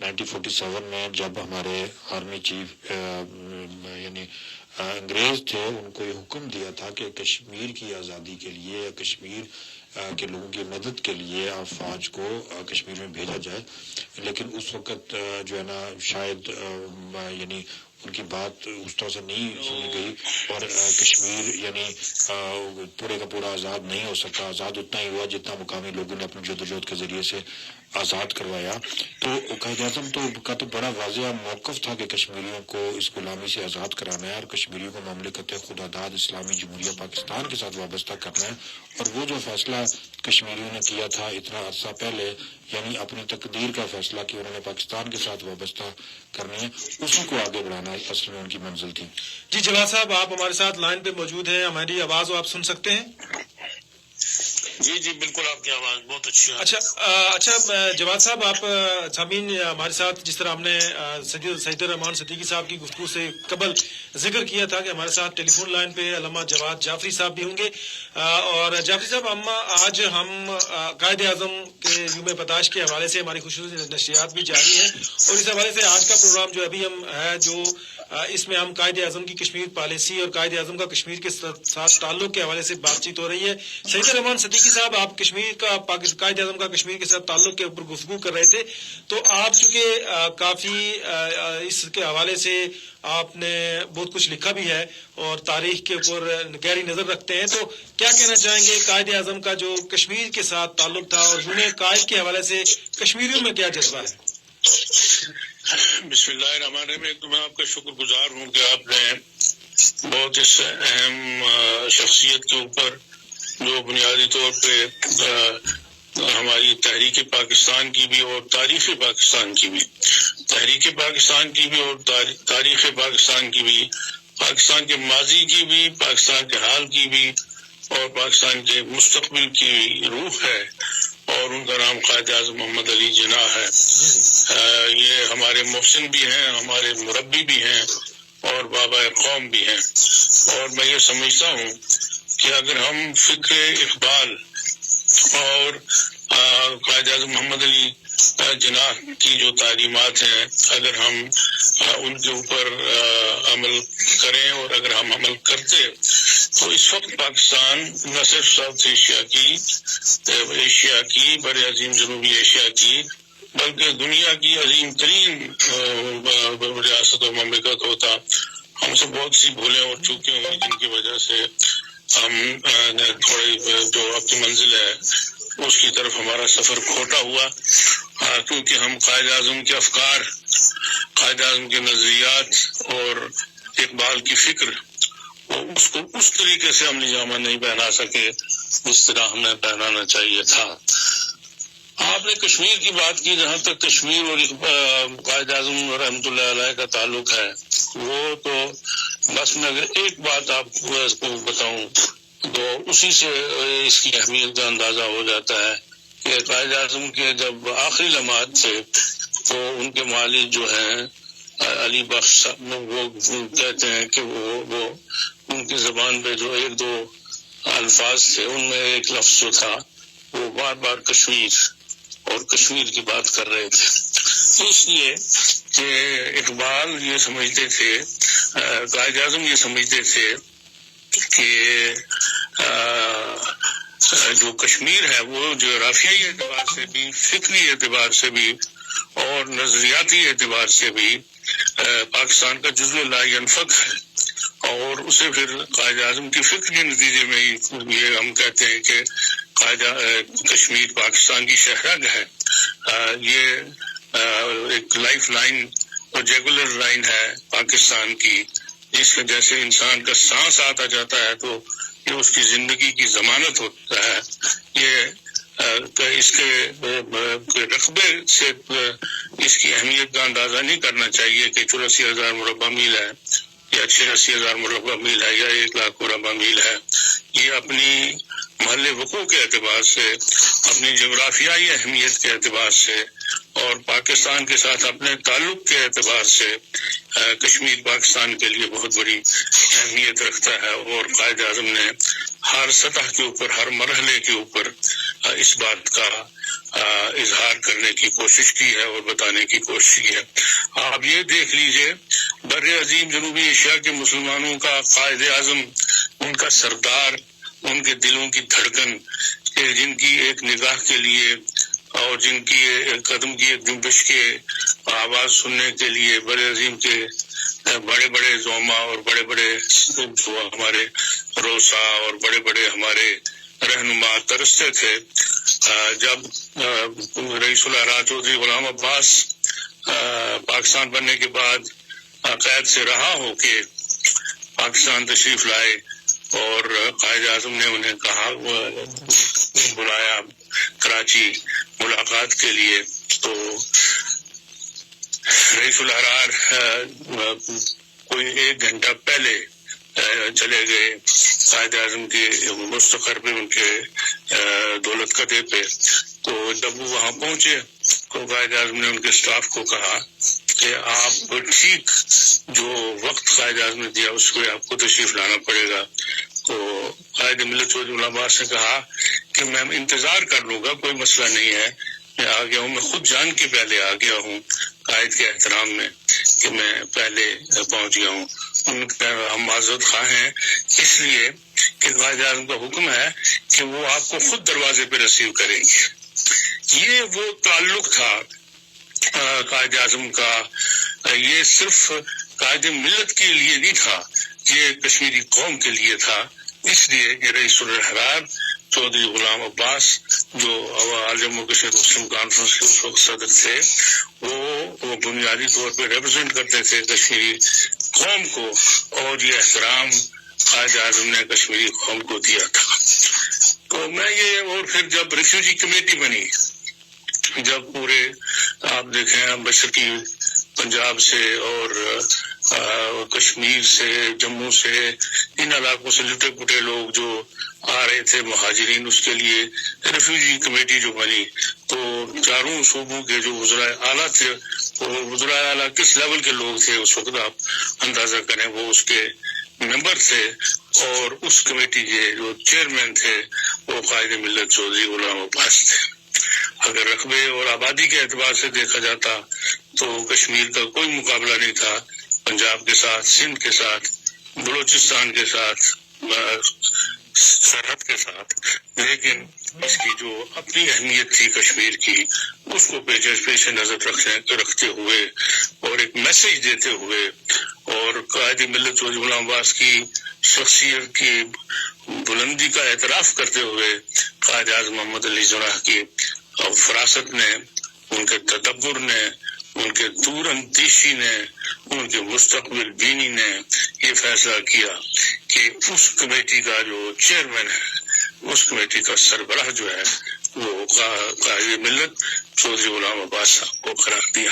1947 میں جب ہمارے آرمی چیف یعنی انگریز تھے، ان کو یہ حکم دیا تھا کہ کشمیر کی آزادی کے لیے، کشمیر کے لوگوں کی مدد کے لیے افواج کو کشمیر میں بھیجا جائے، لیکن اس وقت جو ہے نا شاید یعنی ان کی بات اس طرح سے نہیں سنی گئی اور کشمیر یعنی پورے کا پورا آزاد نہیں ہو سکا. آزاد اتنا ہی ہوا جتنا مقامی لوگوں نے اپنی جدوجہد کے ذریعے سے آزاد کروایا. تو قائد اعظم کا تو بڑا واضح موقف تھا کہ کشمیریوں کو اس غلامی سے آزاد کرانا ہے اور کشمیریوں کو مملکت خداداد اسلامی جمہوریہ پاکستان کے ساتھ وابستہ کرنا ہے. اور وہ جو فیصلہ کشمیریوں نے کیا تھا اتنا عرصہ پہلے، یعنی اپنی تقدیر کا فیصلہ کہ انہوں نے پاکستان کے ساتھ وابستہ کرنی ہے، اسی کو آگے بڑھانا اصل میں ان کی منزل تھی. جی جواد صاحب، آپ ہمارے ساتھ لائن پہ موجود ہیں، ہماری آواز آپ سن سکتے ہیں؟ جی بالکل، آپ کی آواز بہت اچھی ہے. اچھا جواد صاحب، آپ سامعین ہمارے ساتھ جس طرح ہم نے سید الرحمان صدیقی صاحب کی گفتگو سے قبل ذکر کیا تھا کہ ہمارے ساتھ ٹیلی فون لائن پہ علامہ جواد جعفری صاحب بھی ہوں گے. اور جعفری صاحب، آج ہم قائد اعظم کے یوم پیدائش کے حوالے سے ہماری خصوصی نشریات بھی جاری ہیں، اور اس حوالے سے آج کا پروگرام جو ابھی ہم ہے جو اس میں ہم قائد اعظم کی کشمیر پالیسی اور قائد اعظم کا کشمیر کے ساتھ تعلق کے حوالے سے بات چیت ہو رہی ہے. سید الرحمان صدیقی صاحب، آپ کشمیر کا قائد اعظم کا کشمیر کے ساتھ تعلق کے اوپر گفتگو کر رہے تھے، تو آپ چونکہ کافی اس کے حوالے سے آپ نے بہت کچھ لکھا بھی ہے اور تاریخ کے اوپر گہری نظر رکھتے ہیں، تو کیا کہنا چاہیں گے قائد اعظم کا جو کشمیر کے ساتھ تعلق تھا اور یوم قائد کے حوالے سے کشمیریوں میں کیا جذبہ ہے؟ بسم اللہ الرحمن الرحیم. ایک تو میں آپ کا شکر گزار ہوں کہ آپ نے بہت اس اہم شخصیت کے اوپر جو بنیادی طور پہ ہماری تحریک پاکستان کی بھی اور تاریخ پاکستان کی بھی، تحریک پاکستان کی بھی اور تاریخ پاکستان کی بھی، پاکستان کے ماضی کی بھی، پاکستان کے حال کی بھی اور پاکستان کے مستقبل کی روح ہے، اور ان کا نام قائد اعظم محمد علی جناح ہے. یہ ہمارے محسن بھی ہیں، ہمارے مربی بھی ہیں اور بابا قوم بھی ہیں. اور میں یہ سمجھتا ہوں کہ اگر ہم فکر اقبال اور قائد اعظم محمد علی جناح کی جو تعلیمات ہیں، اگر ہم ان کے اوپر عمل کریں اور اگر ہم عمل کرتے تو اس وقت پاکستان نہ صرف ساؤتھ ایشیا کی بر عظیم جنوبی ایشیا کی بلکہ دنیا کی عظیم ترین ریاست و مملکت ہوتا. ہم سے بہت سی بھولیں اور چوکیں ہوئی جن کی وجہ سے ہم تھوڑی جو اپنی منزل ہے اس کی طرف ہمارا سفر کھوٹا ہوا، کیونکہ ہم قائد اعظم کے افکار، قائد اعظم کے نظریات اور اقبال کی فکر اس کو اس طریقے سے عملی جامہ نہیں پہنا سکے جس طرح ہمیں پہنانا چاہیے تھا. آپ نے کشمیر کی بات کی، جہاں تک کشمیر اور قائد اعظم رحمۃ اللہ علیہ کا تعلق ہے، وہ تو بس میں اگر ایک بات آپ کو بتاؤں تو اسی سے اس کی اہمیت کا اندازہ ہو جاتا ہے کہ قائد اعظم کے جب آخری لمحات تھے تو ان کے والد جو ہیں علی بخش، وہ کہتے ہیں کہ وہ ان کی زبان پہ جو ایک دو الفاظ تھے ان میں ایک لفظ جو تھا وہ بار بار کشمیر اور کشمیر کی بات کر رہے تھے. اس لیے کہ اقبال یہ سمجھتے تھے، قائد اعظم یہ سمجھتے تھے کہ جو کشمیر ہے وہ جغرافیائی اعتبار سے بھی، فکری اعتبار سے بھی اور نظریاتی اعتبار سے بھی پاکستان کا جزو لا ينفك ہے. اور اسے پھر قائد اعظم کی فکر کے نتیجے میں یہ ہم کہتے ہیں کہ کشمیر پاکستان کی شہرگ ہے. یہ ایک لائف لائن اور جیگولر لائن ہے پاکستان کی، جس کے جیسے انسان کا سانس آتا جاتا ہے تو یہ اس کی زندگی کی ضمانت ہوتا ہے. یہ اس کے رقبے سے اس کی اہمیت کا اندازہ نہیں کرنا چاہیے کہ 84,000 مربع میل ہے یا 86,000 مربع میل ہے یا 1,00,000 مربع میل ہے. یہ اپنی محل وقوع کے اعتبار سے، اپنی جغرافیائی اہمیت کے اعتبار سے اور پاکستان کے ساتھ اپنے تعلق کے اعتبار سے کشمیر پاکستان کے لیے بہت بڑی اہمیت رکھتا ہے، اور قائد اعظم نے ہر سطح کے اوپر، ہر مرحلے کے اوپر اس بات کا اظہار کرنے کی کوشش کی ہے اور بتانے کی کوشش کی ہے۔ آپ یہ دیکھ لیجئے، بر عظیم جنوبی ایشیا کے مسلمانوں کا قائد اعظم، ان کا سردار، ان کے دلوں کی دھڑکن، جن کی ایک نگاہ کے لیے اور جن کی قدم کی ایک جنبش کے آواز سننے کے لیے بر عظیم کے بڑے بڑے زعما اور بڑے بڑے جو ہمارے روسا اور بڑے بڑے ہمارے رہنما ترستے تھے۔ جب رئیس الہرا چودھری غلام عباس پاکستان بننے کے بعد قید سے رہا ہو کے پاکستان تشریف لائے اور قائد اعظم نے انہیں کہا، بلایا کراچی ملاقات کے لیے، تو رئیس الحرار کوئی 1 گھنٹہ پہلے چلے گئے قائد اعظم کے مستقر پہ، ان کے دولت قدے پہ۔ تو جب وہ وہاں پہنچے تو قائد اعظم نے ان کے سٹاف کو کہا کہ آپ ٹھیک جو وقت قائد اعظم نے دیا اس پہ آپ کو تشریف لانا پڑے گا۔ تو قائد ملت چودھری غلام عباس نے کہا کہ میں انتظار کر لوں گا، کوئی مسئلہ نہیں ہے، میں آ گیا ہوں، میں خود جان کے پہلے آ گیا ہوں قائد کے احترام میں کہ میں پہلے پہنچ گیا ہوں۔ ان کا ہم معذرت خواہ ہیں اس لیے کہ قائد اعظم کا حکم ہے کہ وہ آپ کو خود دروازے پہ ریسیو کریں گے۔ یہ وہ تعلق تھا قائد اعظم کا، یہ صرف قائد ملت کے لیے نہیں تھا، یہ کشمیری قوم کے لیے تھا۔ اس لیے کہ رئیس الحرار چودھری غلام عباس جو جموں کشمیر مسلم کانفرنس کے اس وقت صدر تھے، وہ بنیادی طور پہ ریپرزینٹ کرتے تھے کشمیری قوم کو، اور یہ احترام قائد اعظم نے کشمیری قوم کو دیا تھا۔ تو میں یہ، اور پھر جب ریفیوجی کمیٹی بنی، جب پورے آپ دیکھیں مشرقی پنجاب سے اور کشمیر سے، جموں سے، ان علاقوں سے لٹے پٹے لوگ جو آ رہے تھے مہاجرین، اس کے لیے ریفیوجی کمیٹی جو بنی، تو چاروں صوبوں کے جو وزرائے اعلیٰ تھے، وہ وزرائے اعلیٰ کس لیول کے لوگ تھے اس وقت آپ اندازہ کریں، وہ اس کے ممبر تھے، اور اس کمیٹی کے جو چیئرمین تھے وہ قائد ملت چودھری غلام عباس تھے۔ اگر رقبے اور آبادی کے اعتبار سے دیکھا جاتا تو کشمیر کا کوئی مقابلہ نہیں تھا پنجاب کے ساتھ، سندھ کے ساتھ، بلوچستان کے ساتھ، سرحد کے ساتھ، لیکن اس کی جو اپنی اہمیت تھی کشمیر کی، اس کو پیش نظر رکھتے ہوئے اور ایک میسج دیتے ہوئے، اور قائد ملت چودھری غلام عباس کی شخصیت کی بلندی کا اعتراف کرتے ہوئے قائد اعظم محمد علی جناح کی فراست نے، ان کے تدبر نے، ان کے دور اندیشی نے، ان کے مستقبل بینی نے یہ فیصلہ کیا کہ اس کمیٹی کا جو چیئرمین ہے، اس کمیٹی کا سربراہ جو ہے وہ قائد ملت چودھری غلام عباس صاحب کو قرار دیا۔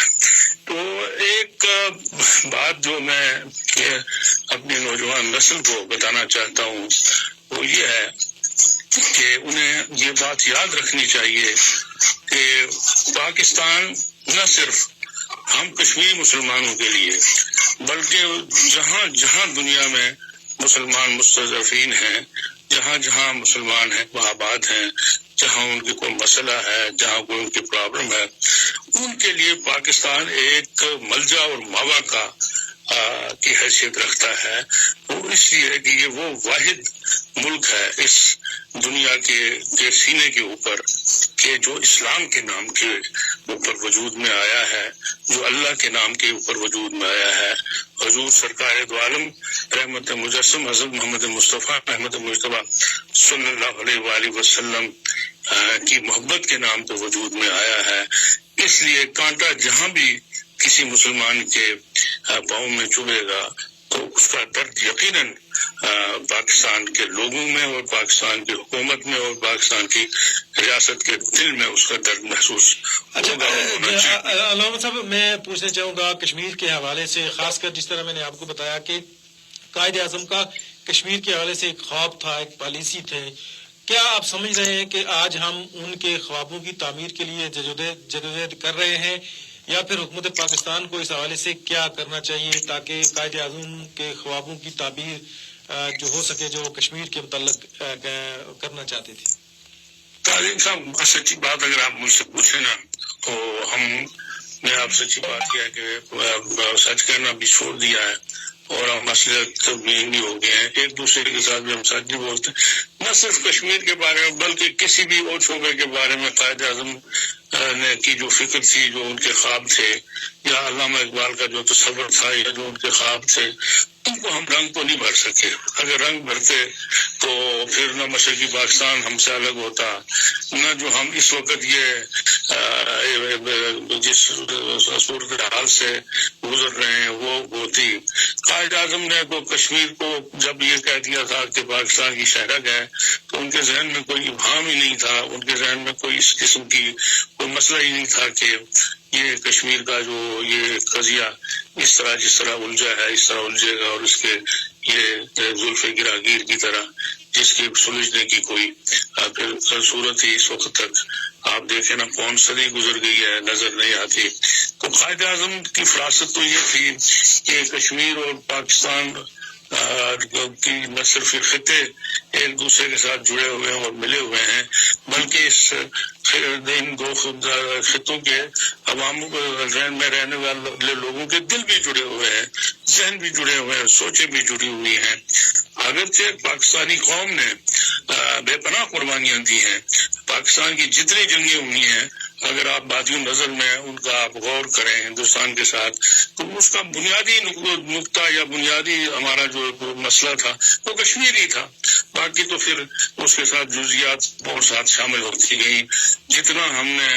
تو ایک بات جو میں اپنی نوجوان نسل کو بتانا چاہتا ہوں وہ یہ ہے کہ انہیں یہ بات یاد رکھنی چاہیے کہ پاکستان نہ صرف ہم کشمیری مسلمانوں کے لیے بلکہ جہاں جہاں دنیا میں مسلمان مستضعفین ہیں، جہاں جہاں مسلمان ہیں آباد ہیں، جہاں ان کی کوئی مسئلہ ہے، جہاں کوئی ان کی پرابلم ہے، ان کے لیے پاکستان ایک ملجا اور ماوا کی حیثیت رکھتا ہے۔ وہ اس لیے کہ یہ وہ واحد ملک ہے اس دنیا کے سینے کے اوپر کہ جو اسلام کے نام کے اوپر وجود میں آیا ہے، جو اللہ کے نام کے اوپر وجود میں آیا ہے۔ حضور سرکار دو عالم رحمت مجسم حضرت محمد مصطفیٰ احمد مجتبیٰ صلی اللہ علیہ وآلہ وسلم کی محبت کے نام پہ وجود میں آیا ہے۔ اس لیے کانٹا جہاں بھی کسی مسلمان کے پاؤں میں چبھے گا تو اس کا درد یقیناً پاکستان کے لوگوں میں اور پاکستان کی حکومت میں اور پاکستان کی ریاست کے دل میں اس کا درد محسوس ہوگا۔ علامہ صاحب، میں پوچھنا چاہوں گا کشمیر کے حوالے سے، خاص کر جس طرح میں نے آپ کو بتایا کہ قائد اعظم کا کشمیر کے حوالے سے ایک خواب تھا، ایک پالیسی تھے، کیا آپ سمجھ رہے ہیں کہ آج ہم ان کے خوابوں کی تعمیر کے لیے جدوجہد کر رہے ہیں، یا پھر حکومت پاکستان کو اس حوالے سے کیا کرنا چاہیے تاکہ قائد اعظم کے خوابوں کی تعبیر جو ہو سکے جو کشمیر کے متعلق کرنا چاہتے تھے؟ تعلیم صاحب، سچی بات اگر آپ مجھ سے پوچھیں نا تو میں آپ سچی بات کیا کہ سچ کہنا بھی چھوڑ دیا ہے اور ہم اصلیت تبدیل بھی ہو گئے ہیں. ایک دوسرے کے ساتھ بھی ہم سچ نہیں بولتے، نہ صرف کشمیر کے بارے میں بلکہ کسی بھی اور شعبے کے بارے میں. قائد اعظم نے کی جو فکر تھی، جو ان کے خواب تھے، یا علامہ اقبال کا جو تصور تھا یا جو ان کے خواب تھے، ان کو ہم رنگ تو نہیں بھر سکے. اگر رنگ بھرتے تو پھر نہ مشرقی پاکستان ہم سے الگ ہوتا، نہ جو ہم اس وقت جس صورتحال سے گزر رہے ہیں وہ ہوتی. قائد اعظم نے تو کشمیر کو جب یہ کہہ دیا تھا کہ پاکستان کی شہرک ہے تو ان کے ذہن میں کوئی ابہام ہی نہیں تھا، ان کے ذہن میں کوئی اس قسم کی کوئی مسئلہ ہی نہیں تھا کہ یہ کشمیر کا جو یہ قضیہ اس طرح جس طرح الجھا ہے اس طرح الجھے گا، اور اس کے یہ زلف گراگیر کی طرح جس کی سلجھنے کی کوئی صورت ہی اس وقت تک آپ دیکھیں نا کون صدی گزر گئی ہے نظر نہیں آتی. تو قائد اعظم کی فراست تو یہ تھی کہ کشمیر اور پاکستان کی نہ صرف خطے ایک دوسرے کے ساتھ جڑے ہوئے ہیں اور ملے ہوئے ہیں، بلکہ ان دو خطوں کے عوام ذہن میں رہنے والے لوگوں کے دل بھی جڑے ہوئے ہیں، ذہن بھی جڑے ہوئے ہیں، سوچیں بھی جڑی ہوئی ہیں. اگرچہ پاکستانی قوم نے بے پناہ قربانیاں دی ہیں، پاکستان کی جتنی جنگیں ہوئی ہیں، اگر آپ بادی نظر میں ان کا آپ غور کریں ہندوستان کے ساتھ، تو اس کا بنیادی نقطہ یا بنیادی ہمارا جو مسئلہ تھا وہ کشمیر ہی تھا. باقی تو پھر اس کے ساتھ جزیات اور ساتھ شامل ہوتی گئیں. جتنا ہم نے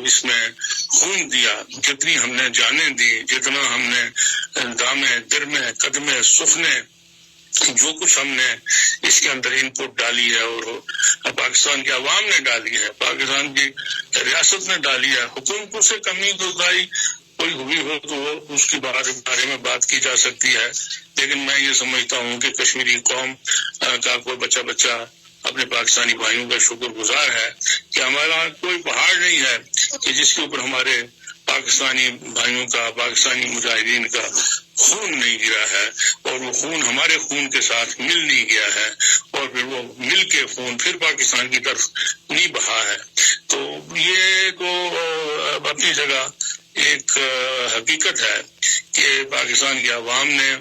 اس میں خون دیا، جتنی ہم نے جانیں دی، جتنا ہم نے دامیں درمیں قدمیں سخنے جو کچھ ہم نے اس کے اندر ان پٹ ڈالی ہے اور پاکستان کے عوام نے ڈالی ہے، پاکستان کی ریاست نے ڈالی ہے. حکومتوں سے کمی کوتاہی کوئی ہوئی ہو تو وہ اس کے بارے میں بات کی جا سکتی ہے، لیکن میں یہ سمجھتا ہوں کہ کشمیری قوم کا کوئی بچہ اپنے پاکستانی بھائیوں کا شکر گزار ہے کہ ہمارا کوئی پہاڑ نہیں ہے کہ جس کے اوپر ہمارے پاکستانی بھائیوں کا، پاکستانی مجاہدین کا خون نہیں گرا ہے، اور وہ خون ہمارے خون کے ساتھ مل نہیں گیا ہے، اور پھر وہ مل کے خون پھر پاکستان کی طرف نہیں بہا ہے. تو یہ تو اپنی جگہ ایک حقیقت ہے کہ پاکستان کے عوام نے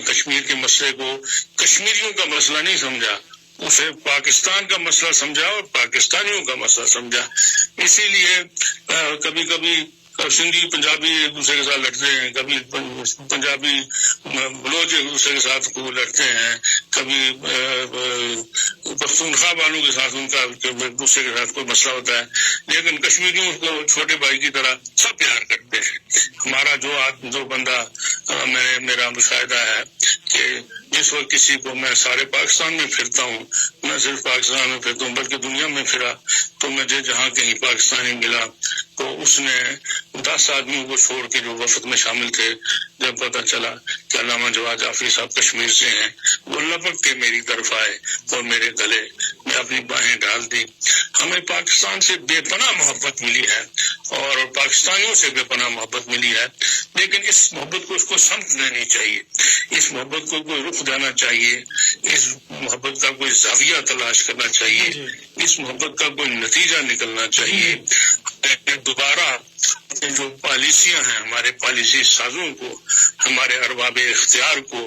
کشمیر کے مسئلے کو کشمیریوں کا مسئلہ نہیں سمجھا، اسے پاکستان کا مسئلہ سمجھا اور پاکستانیوں کا مسئلہ سمجھا. اسی لیے کبھی کبھی سندھی پنجابی ایک دوسرے کے ساتھ لڑتے ہیں، کبھی پنجابی بلوچ ایک دوسرے کے ساتھ لڑتے ہیں، کبھی پختونخوا والوں کے ساتھ ان کا ایک دوسرے کے ساتھ کوئی مسئلہ ہوتا ہے، لیکن کشمیریوں کو چھوٹے بھائی کی طرح سب پیار کرتے ہیں. ہمارا جو بندہ میرا مشاہدہ ہے کہ جس وقت کسی کو میں سارے پاکستان میں پھرتا ہوں، نہ صرف پاکستان میں پھرتا ہوں بلکہ دنیا میں پھرا، تو مجھے جہاں کہیں پاکستانی ملا تو اس نے 10 آدمیوں کو چھوڑ کے جو وفد میں شامل تھے، جب پتہ چلا کہ علامہ جواد جعفری صاحب کشمیر سے ہیں، وہ لپک کے میری طرف آئے اور میرے گلے میں اپنی باہیں ڈال دی. ہمیں پاکستان سے بے پناہ محبت ملی ہے اور پاکستانیوں سے بے پناہ محبت ملی ہے، لیکن اس محبت کو اس کو سمت دینی چاہیے، اس محبت کو کوئی رخ دینا چاہیے، اس محبت کا کوئی زاویہ تلاش کرنا چاہیے، اس محبت کا کوئی نتیجہ نکلنا چاہیے. دوبارہ جو پالیسیاں ہیں، ہمارے پالیسی سازوں کو، ہمارے ارباب اختیار کو،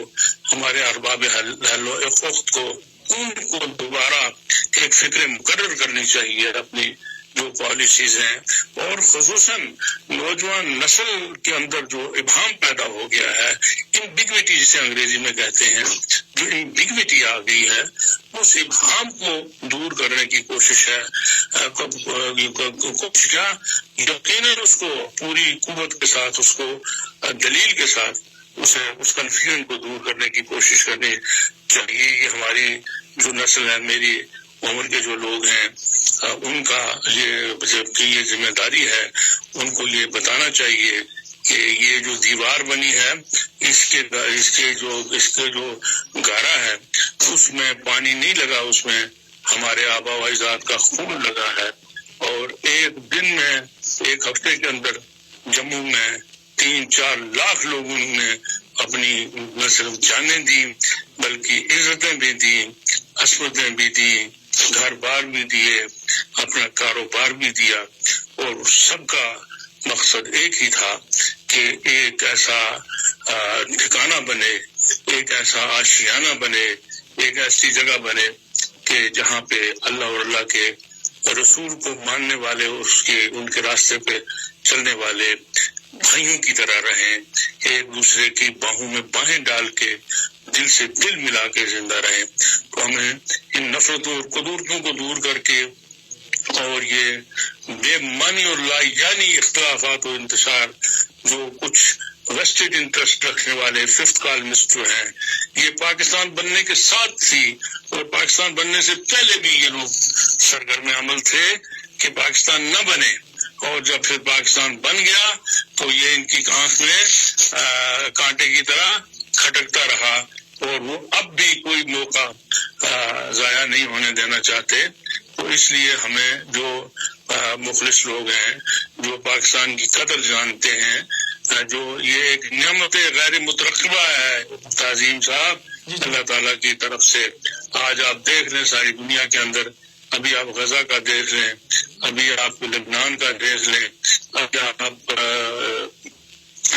ہمارے ارباب حل و اخت کو، ان کو دوبارہ ایک فکر مقرر کرنی چاہیے اپنی جو پالیسیز ہیں، اور خصوصاً نوجوان نسل کے اندر جو ابہام پیدا ہو گیا ہے، امبیگوٹی جسے انگریزی میں کہتے ہیں، جو امبیگوٹی آ گئی ہے، اس ابہام کو دور کرنے کی کوشش ہے. کیا یقیناً اس کو پوری قوت کے ساتھ، اس کو دلیل کے ساتھ اس کنفیوژن کو دور کرنے کی کوشش کرنی چاہیے. یہ ہماری جو نسل ہے، میری عمر کے جو لوگ ہیں، ان کا یہ ذمہ داری ہے، ان کو یہ بتانا چاہیے کہ یہ جو دیوار بنی ہے، اس کے جو گارا ہے، اس میں پانی نہیں لگا، اس میں ہمارے آبا و اجداد کا خون لگا ہے، اور ایک دن میں، ایک ہفتے کے اندر جموں میں 3-4 لاکھ لوگوں نے اپنی نہ صرف جانیں دی بلکہ عزتیں بھی دی، عصمتیں بھی دی، گھر بار بھی دیے، اپنا کاروبار بھی دیا، اور سب کا مقصد ایک ہی تھا کہ ایک ایسا ٹھکانہ بنے، ایک ایسا آشیانہ بنے، ایک ایسی جگہ بنے کہ جہاں پہ اللہ اور اللہ کے رسول کو ماننے والے، ان کے راستے پہ چلنے والے بھائیوں کی طرح رہیں، ایک دوسرے کی باہوں میں باہیں ڈال کے دل سے دل ملا کے زندہ رہیں۔ تو ہمیں ان نفرتوں اور قدورتوں کو دور کر کے، اور یہ بے معنی اور لا یعنی اختلافات و انتشار جو کچھ ویسٹڈ انٹرسٹ رکھنے والے ففتھ کالمسٹ جو ہیں، یہ پاکستان بننے کے ساتھ تھی، اور پاکستان بننے سے پہلے بھی یہ لوگ سرگرم عمل تھے کہ پاکستان نہ بنے، اور جب پھر پاکستان بن گیا تو یہ ان کی آنکھ میں کانٹے کی طرح کھٹکتا رہا، اور وہ اب بھی کوئی موقع ضائع نہیں ہونے دینا چاہتے۔ تو اس لیے ہمیں جو مخلص لوگ ہیں، جو پاکستان کی قدر جانتے ہیں، جو یہ ایک نعمت غیر مترقبہ ہے تعظیم صاحب اللہ تعالیٰ کی طرف سے، آج آپ دیکھ لیں ساری دنیا کے اندر، ابھی آپ غزہ کا دیکھ لیں، ابھی آپ لبنان کا دیکھ لیں، ابھی آپ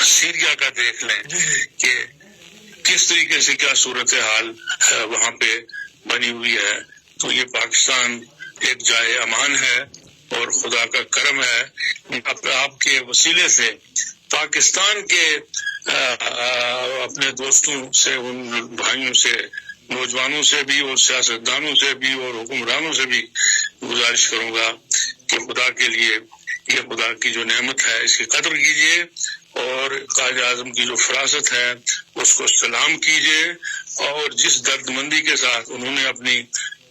سیریا کا دیکھ لیں کہ کس طریقے سے کیا صورتحال وہاں پہ بنی ہوئی ہے۔ تو یہ پاکستان ایک جائے امان ہے، اور خدا کا کرم ہے آپ کے وسیلے سے پاکستان کے اپنے دوستوں سے، ان بھائیوں سے، نوجوانوں سے بھی، اور سیاستدانوں سے بھی، اور حکمرانوں سے بھی گزارش کروں گا کہ خدا کے لیے یہ خدا کی جو نعمت ہے اس کی قدر کیجیے، اور قائد اعظم کی جو فراست ہے اس کو سلام کیجیے، اور جس درد مندی کے ساتھ انہوں نے اپنی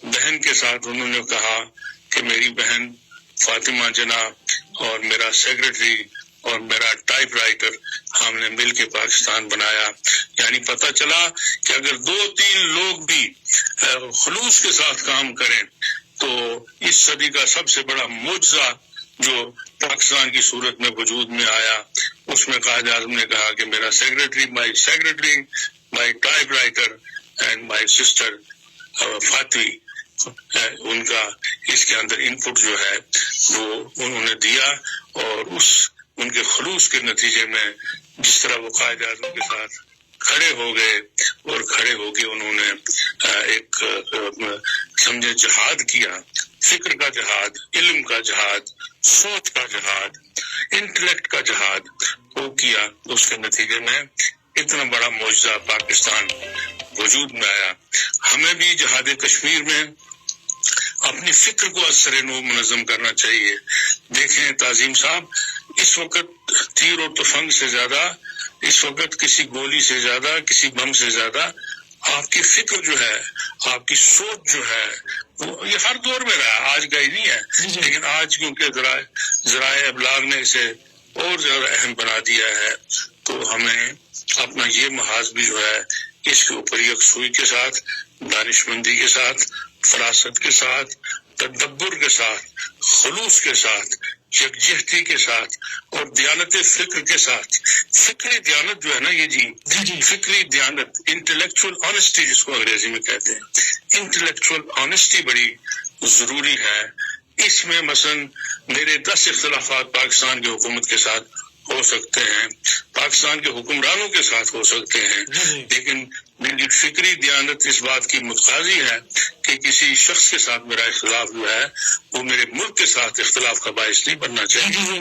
بہن کے ساتھ انہوں نے کہا کہ میری بہن فاطمہ جناح اور میرا سیکرٹری اور میرا ٹائپ رائٹر ہم نے مل کے پاکستان بنایا، یعنی پتہ چلا کہ اگر 2-3 لوگ بھی خلوص کے ساتھ کام کریں تو اس صدی کا سب سے بڑا معجزہ جو پاکستان کی صورت میں وجود میں آیا، اس میں قائد اعظم نے کہا کہ میرا secretary, my typewriter and my sister فاتوی، ان کا اس کے اندر انپٹ جو ہے وہ انہوں نے دیا، اور ان کے خلوص کے نتیجے میں جس طرح وہ قائد اعظم کے ساتھ کھڑے ہو گئے، اور کھڑے ہو کے انہوں نے ایک سمجھے جہاد کیا، فکر کا جہاد، علم کا جہاد، سوچ کا جہاد، انٹلیکٹ کا جہاد وہ کیا، اس کے نتیجے میں اتنا بڑا معجزہ پاکستان وجود میں آیا۔ ہمیں بھی جہاد کشمیر میں اپنی فکر کو اثر نو منظم کرنا چاہیے۔ دیکھیں تعظیم صاحب، اس وقت تیر اور تفنگ سے زیادہ، اس وقت کسی گولی سے زیادہ، کسی بم سے زیادہ آپ کی فکر جو ہے، آپ کی سوچ جو ہے، وہ یہ ہر دور میں رہا ہے، آج کا ہی نہیں ہے، لیکن آج کیونکہ ذرائع ابلاغ نے اسے اور زیادہ اہم بنا دیا ہے، تو ہمیں اپنا یہ محاذ بھی جو ہے اس کے اوپر یکسوئی کے ساتھ، دانش مندی کے ساتھ، فراست کے ساتھ، تدبر کے ساتھ، خلوص کے ساتھ، یکجہتی کے ساتھ، اور دیانت فکر کے ساتھ۔ فکری دیانت جو ہے نا، یہ جی فکری دیانت، انٹلیکچوئل آنیسٹی جس کو انگریزی میں کہتے ہیں، انٹلیکچوئل آنیسٹی بڑی ضروری ہے۔ اس میں مثلا میرے 10 اختلافات پاکستان کی حکومت کے ساتھ ہو سکتے ہیں، پاکستان کے حکمرانوں کے ساتھ ہو سکتے ہیں، لیکن میری فکری دیانت اس بات کی متقاضی ہے کہ کسی شخص کے ساتھ میرا اختلاف جو ہے وہ میرے ملک کے ساتھ اختلاف کا باعث نہیں بننا چاہیے۔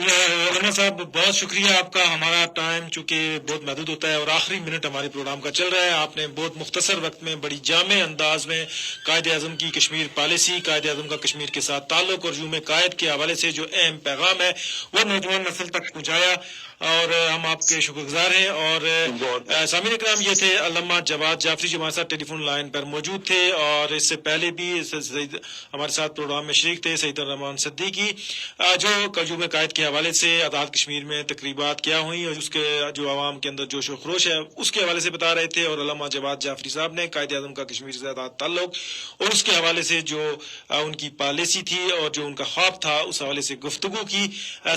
علامہ صاحب بہت شکریہ آپ کا، ہمارا ٹائم چونکہ بہت محدود ہوتا ہے اور آخری منٹ ہمارے پروگرام کا چل رہا ہے، آپ نے بہت مختصر وقت میں بڑی جامع انداز میں قائد اعظم کی کشمیر پالیسی، قائد اعظم کا کشمیر کے ساتھ تعلق اور یوم قائد کے حوالے سے جو اہم پیغام ہے وہ نوجوان نسل تک پہنچایا، اور ہم آپ کے شکر گزار ہیں۔ اور سامعین اکرام، یہ تھے علامہ جواد جعفری جو ہمارے ساتھ ٹیلی فون لائن پر موجود تھے، اور اس سے پہلے پہلے بھی ہمارے ساتھ پروگرام میں شریک تھے سعید الرحمان صدیقی، جو قیوم قائد کے حوالے سے آزاد کشمیر میں تقریبات کیا ہوئیں اور اس کے جو عوام کے اندر جوش و خروش ہے اس کے حوالے سے بتا رہے تھے، اور علامہ جواد جعفری صاحب نے قائد اعظم کا کشمیر سے آزاد تعلق اور اس کے حوالے سے جو ان کی پالیسی تھی اور جو ان کا خواب تھا اس حوالے سے گفتگو کی۔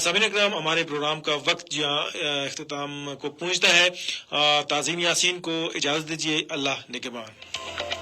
سامعین اکرام، ہمارے پروگرام کا وقت جہاں اختتام کو پہنچتا ہے، تعظیم یاسین کو اجازت دیجیے، اللہ نگہبان۔